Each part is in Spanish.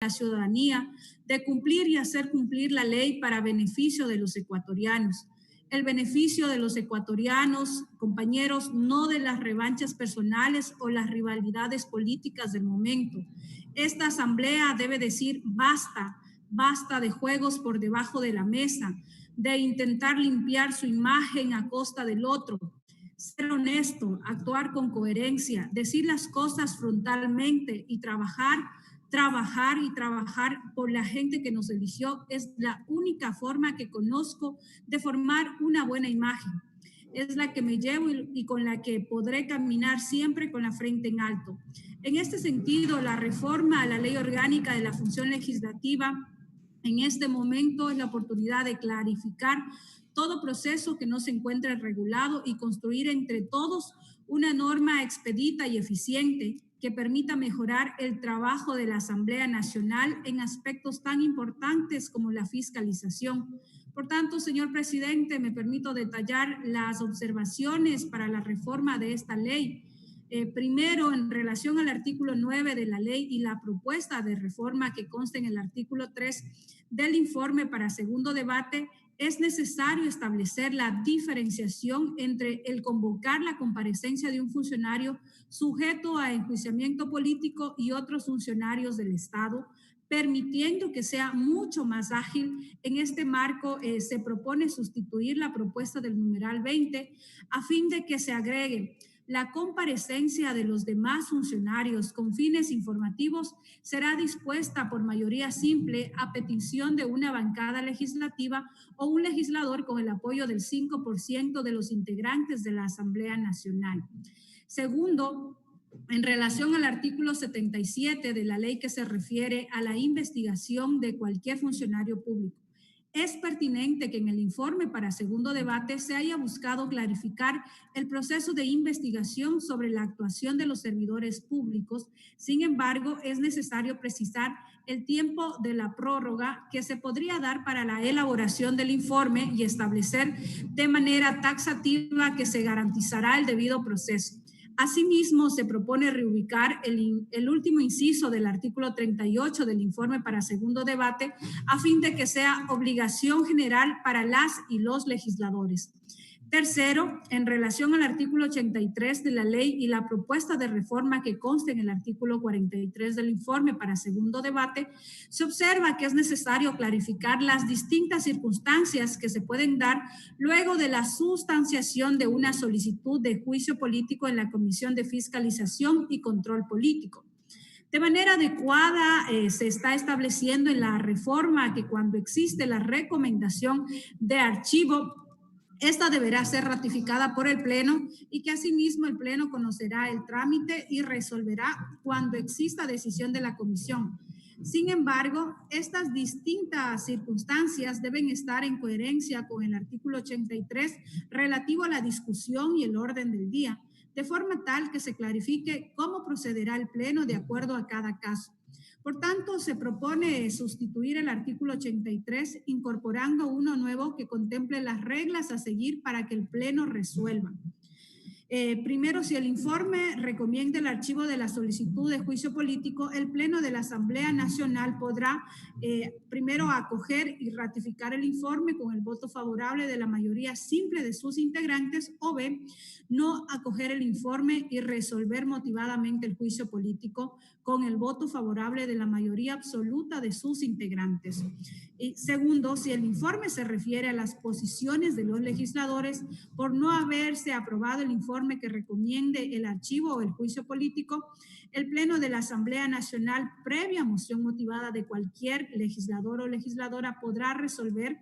la ciudadanía de cumplir y hacer cumplir la ley para beneficio de los ecuatorianos. El beneficio de los ecuatorianos, compañeros, no de las revanchas personales o las rivalidades políticas del momento. Esta asamblea debe decir basta, basta de juegos por debajo de la mesa, de intentar limpiar su imagen a costa del otro. Ser honesto, actuar con coherencia, decir las cosas frontalmente y trabajar por la gente que nos eligió es la única forma que conozco de formar una buena imagen. Es la que me llevo y con la que podré caminar siempre con la frente en alto. En este sentido, la reforma a la Ley Orgánica de la Función Legislativa en este momento es la oportunidad de clarificar todo proceso que no se encuentre regulado y construir entre todos una norma expedita y eficiente que permita mejorar el trabajo de la Asamblea Nacional en aspectos tan importantes como la fiscalización. Por tanto, señor presidente, me permito detallar las observaciones para la reforma de esta ley. Primero, en relación al artículo 9 de la ley y la propuesta de reforma que consta en el artículo 3 del informe para segundo debate, es necesario establecer la diferenciación entre el convocar la comparecencia de un funcionario sujeto a enjuiciamiento político y otros funcionarios del Estado, permitiendo que sea mucho más ágil. En este marco se propone sustituir la propuesta del numeral 20 a fin de que se agregue la comparecencia de los demás funcionarios con fines informativos será dispuesta por mayoría simple a petición de una bancada legislativa o un legislador con el apoyo del 5% de los integrantes de la Asamblea Nacional. Segundo, en relación al artículo 77 de la ley que se refiere a la investigación de cualquier funcionario público, es pertinente que en el informe para segundo debate se haya buscado clarificar el proceso de investigación sobre la actuación de los servidores públicos. Sin embargo, es necesario precisar el tiempo de la prórroga que se podría dar para la elaboración del informe y establecer de manera taxativa que se garantizará el debido proceso. Asimismo, se propone reubicar el último inciso del artículo 38 del informe para segundo debate a fin de que sea obligación general para las y los legisladores. Tercero, en relación al artículo 83 de la ley y la propuesta de reforma que consta en el artículo 43 del informe para segundo debate, se observa que es necesario clarificar las distintas circunstancias que se pueden dar luego de la sustanciación de una solicitud de juicio político en la Comisión de Fiscalización y Control Político. De manera adecuada se está estableciendo en la reforma que cuando existe la recomendación de archivo, esta deberá ser ratificada por el Pleno y que asimismo el Pleno conocerá el trámite y resolverá cuando exista decisión de la Comisión. Sin embargo, estas distintas circunstancias deben estar en coherencia con el artículo 83 relativo a la discusión y el orden del día, de forma tal que se clarifique cómo procederá el Pleno de acuerdo a cada caso. Por tanto, se propone sustituir el artículo 83 incorporando uno nuevo que contemple las reglas a seguir para que el Pleno resuelva. Primero, si el informe recomienda el archivo de la solicitud de juicio político, el Pleno de la Asamblea Nacional podrá primero acoger y ratificar el informe con el voto favorable de la mayoría simple de sus integrantes o B, no acoger el informe y resolver motivadamente el juicio político con el voto favorable de la mayoría absoluta de sus integrantes. Y segundo, si el informe se refiere a las posiciones de los legisladores por no haberse aprobado el informe que recomiende el archivo o el juicio político, el Pleno de la Asamblea Nacional, previa moción motivada de cualquier legislador o legisladora, podrá resolver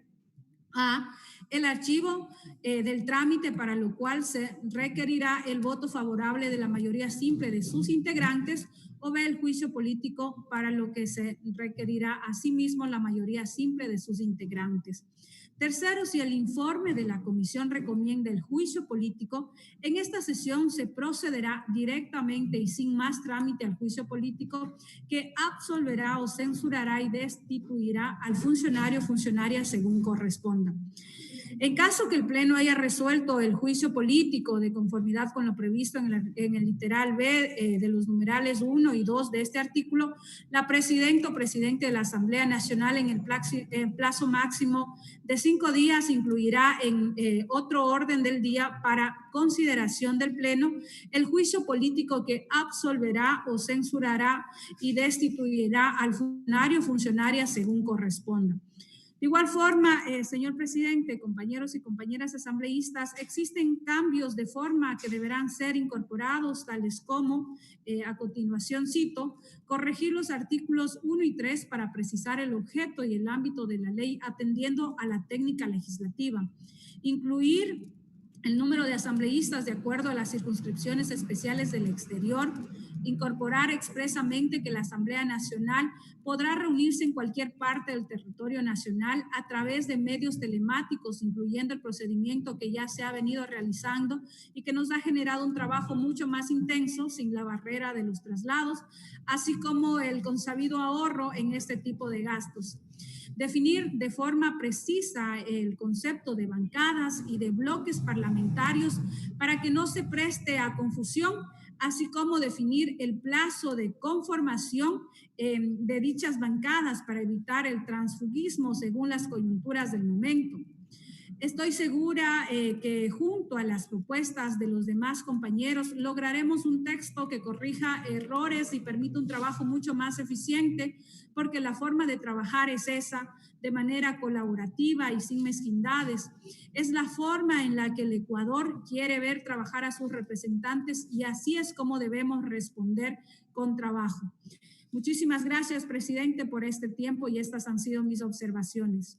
el archivo del trámite, para lo cual se requerirá el voto favorable de la mayoría simple de sus integrantes, o B, el juicio político, para lo que se requerirá asimismo la mayoría simple de sus integrantes. Tercero, si el informe de la comisión recomienda el juicio político, en esta sesión se procederá directamente y sin más trámite al juicio político que absolverá o censurará y destituirá al funcionario o funcionaria según corresponda. En caso que el Pleno haya resuelto el juicio político de conformidad con lo previsto en el literal B de los numerales 1 y 2 de este artículo, la presidenta o presidente de la Asamblea Nacional en el plazo máximo de 5 días incluirá en otro orden del día para consideración del Pleno el juicio político que absolverá o censurará y destituirá al funcionario o funcionaria según corresponda. De igual forma, señor presidente, compañeros y compañeras asambleístas, existen cambios de forma que deberán ser incorporados, tales como, a continuación cito, corregir los artículos 1 y 3 para precisar el objeto y el ámbito de la ley atendiendo a la técnica legislativa, incluir el número de asambleístas de acuerdo a las circunscripciones especiales del exterior, incorporar expresamente que la Asamblea Nacional podrá reunirse en cualquier parte del territorio nacional a través de medios telemáticos, incluyendo el procedimiento que ya se ha venido realizando y que nos ha generado un trabajo mucho más intenso sin la barrera de los traslados, así como el consabido ahorro en este tipo de gastos. Definir de forma precisa el concepto de bancadas y de bloques parlamentarios para que no se preste a confusión, así como definir el plazo de conformación de dichas bancadas para evitar el transfugismo según las coyunturas del momento. Estoy segura que junto a las propuestas de los demás compañeros lograremos un texto que corrija errores y permita un trabajo mucho más eficiente, porque la forma de trabajar es esa, de manera colaborativa y sin mezquindades. Es la forma en la que el Ecuador quiere ver trabajar a sus representantes y así es como debemos responder con trabajo. Muchísimas gracias, presidente, por este tiempo y estas han sido mis observaciones.